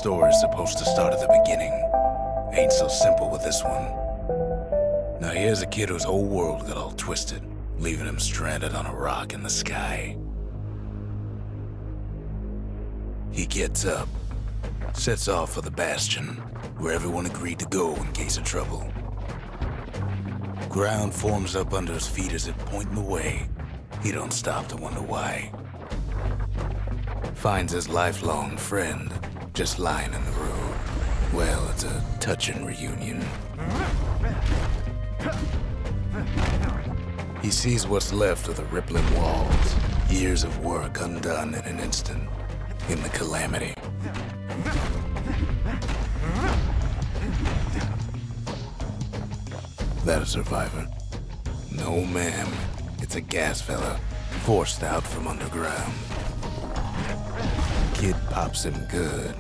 story's supposed to start at the beginning. Ain't so simple with this one. Now here's a kid whose whole world got all twisted, leaving him stranded on a rock in the sky. He gets up, sets off for the Bastion, where everyone agreed to go in case of trouble. Ground forms up under his feet as it pointing the way. He don't stop to wonder why. Finds his lifelong friend just lying in the road. Well, it's a touching reunion. He sees what's left of the rippling walls, years of work undone in an instant, in the calamity. That a survivor? No, ma'am. It's a gas fella, forced out from underground. Kid pops him good.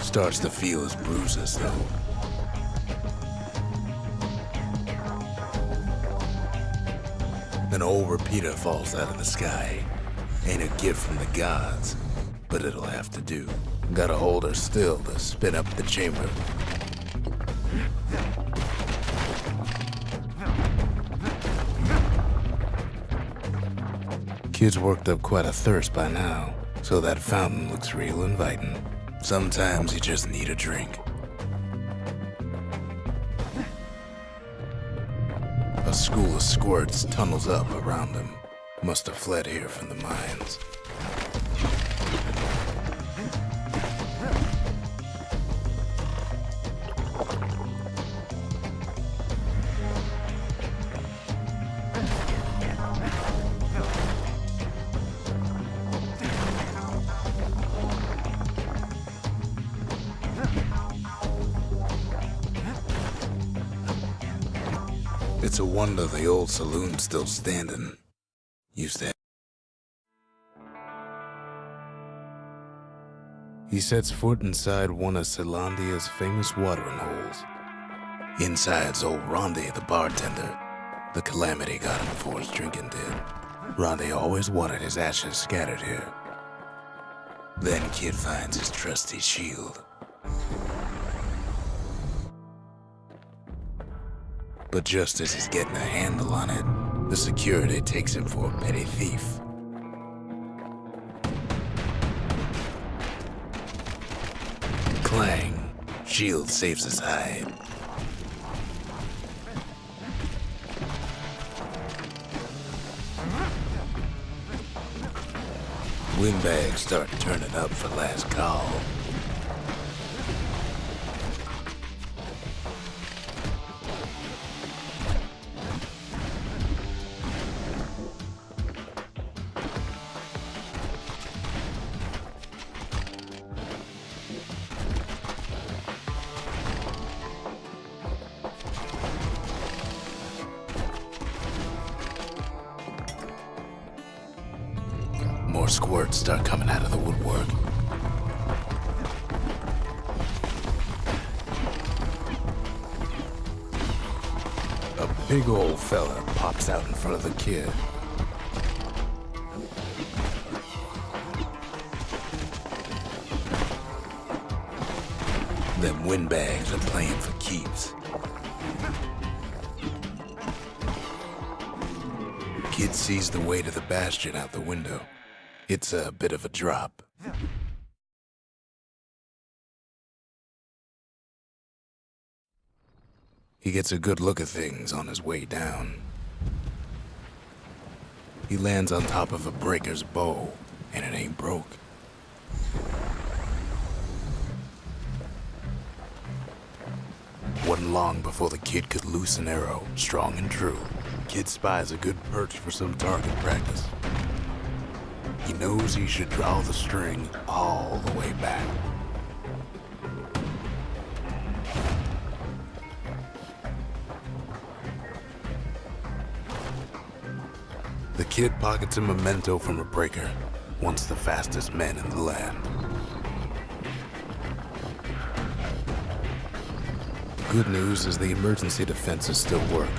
Starts to feel his bruises, though. An old repeater falls out of the sky. Ain't a gift from the gods, but it'll have to do. Gotta hold her still to spin up the chamber. Kid's worked up quite a thirst by now, so that fountain looks real inviting. Sometimes you just need a drink. A school of squirts tunnels up around him. Must have fled here from the mines. It's a wonder the old saloon's still standing. Used to. He sets foot inside one of Celandia's famous watering holes. Inside's old Rondi, the bartender. The calamity got him before his drinking did. Rondi always wanted his ashes scattered here. Then Kid finds his trusty shield. But just as he's getting a handle on it, the security takes him for a petty thief. Clang. Shield saves his hide. Windbags start turning up for last call. More squirts start coming out of the woodwork. A big old fella pops out in front of the kid. Them windbags are playing for keeps. Kid sees the way to the Bastion out the window. It's a bit of a drop. He gets a good look at things on his way down. He lands on top of a breaker's bow, and it ain't broke. Wasn't long before the kid could loose an arrow, strong and true. Kid spies a good perch for some target practice. He knows he should draw the string all the way back. The kid pockets a memento from a breaker, once the fastest men in the land. Good news is the emergency defenses still work.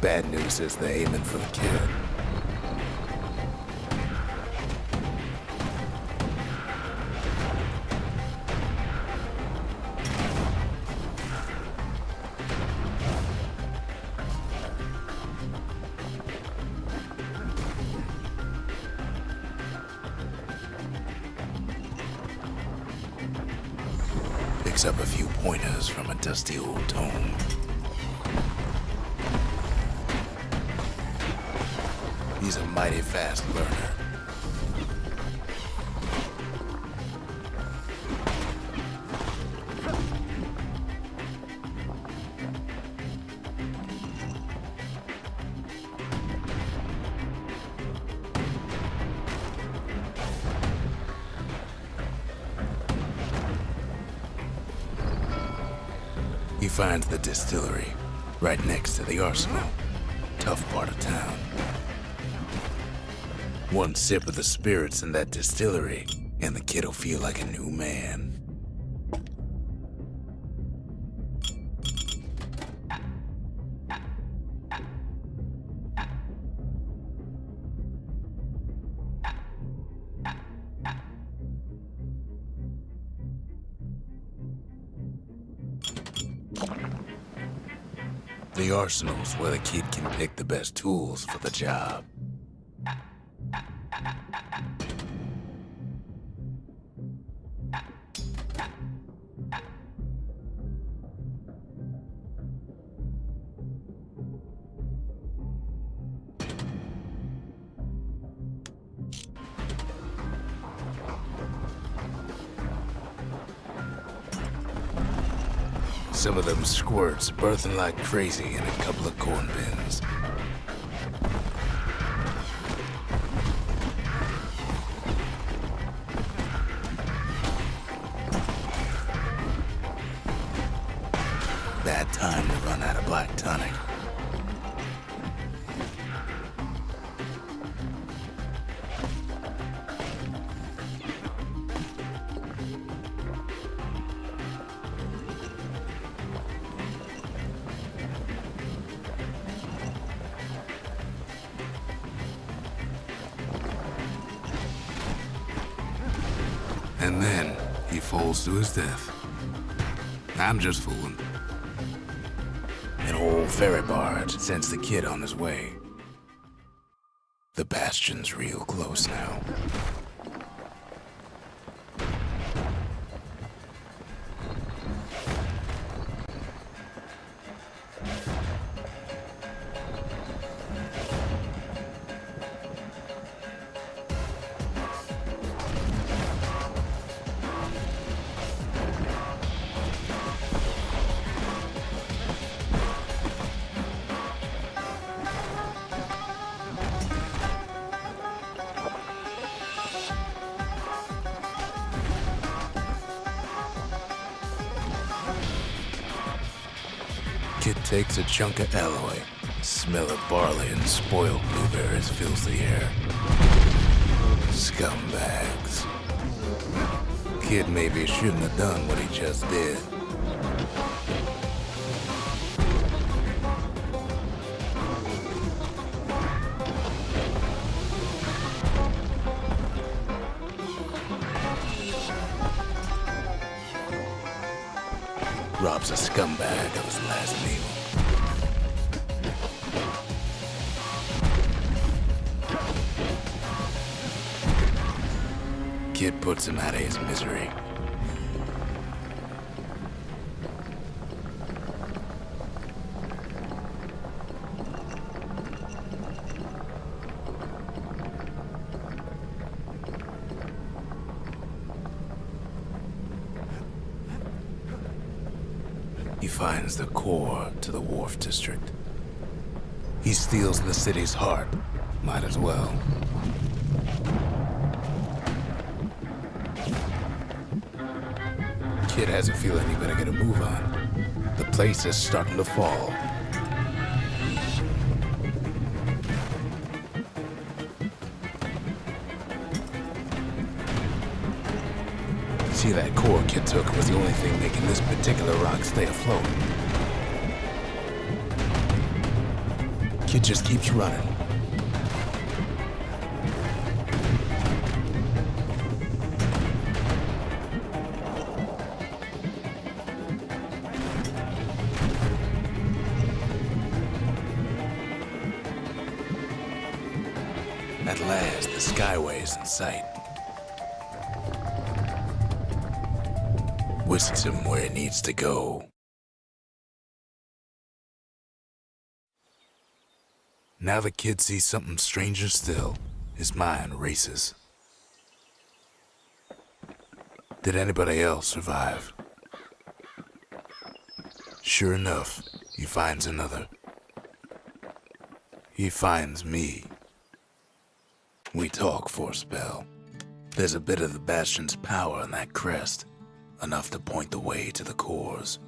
Bad news is they're aiming for the kid. picks up a few pointers from a dusty old tome. He's a mighty fast learner. He finds the distillery right next to the arsenal. Tough part of town. One sip of the spirits in that distillery, and the kid'll feel like a new man. The arsenal's where the kid can pick the best tools for the job. Some of them squirts birthing like crazy in a couple of corn bins. Bad time to run out of black tonic. And then he falls to his death. I'm just fooling. An old ferry barge sends the kid on his way. The Bastion's real close now. Kid takes a chunk of alloy. Smell of barley and spoiled blueberries fills the air. Scumbags. Kid maybe shouldn't have done what he just did. Robs a scumbag of his last meal. Kid puts him out of his misery. He finds the core to the Wharf District. He steals the city's heart. Might as well. Kid has a feeling he better get a move on. The place is starting to fall. See, that core Kid took was the only thing making this particular rock stay afloat. Kid just keeps running. At last, the skyway's in sight. whisks him where he needs to go. Now the kid sees something stranger still. His mind races. Did anybody else survive? Sure enough, he finds another. He finds me. We talk for a spell. There's a bit of the Bastion's power in that crest, enough to point the way to the cores.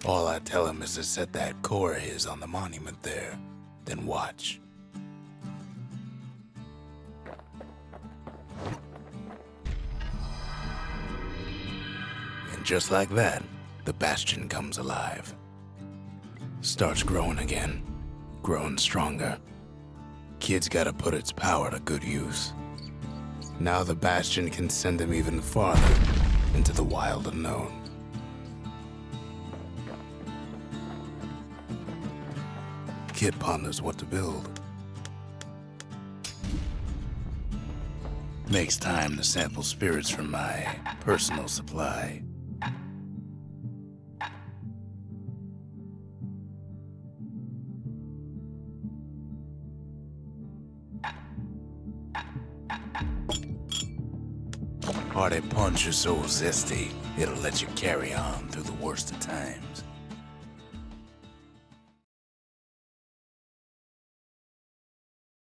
All I tell him is to set that core of his on the monument there, then watch. And just like that, the Bastion comes alive. Starts growing again, growing stronger. Kid's gotta put its power to good use. Now the Bastion can send him even farther into the wild unknown. Kid ponders what to build. Makes time to sample spirits from my personal supply. Hearty punch is so zesty, it'll let you carry on through the worst of times.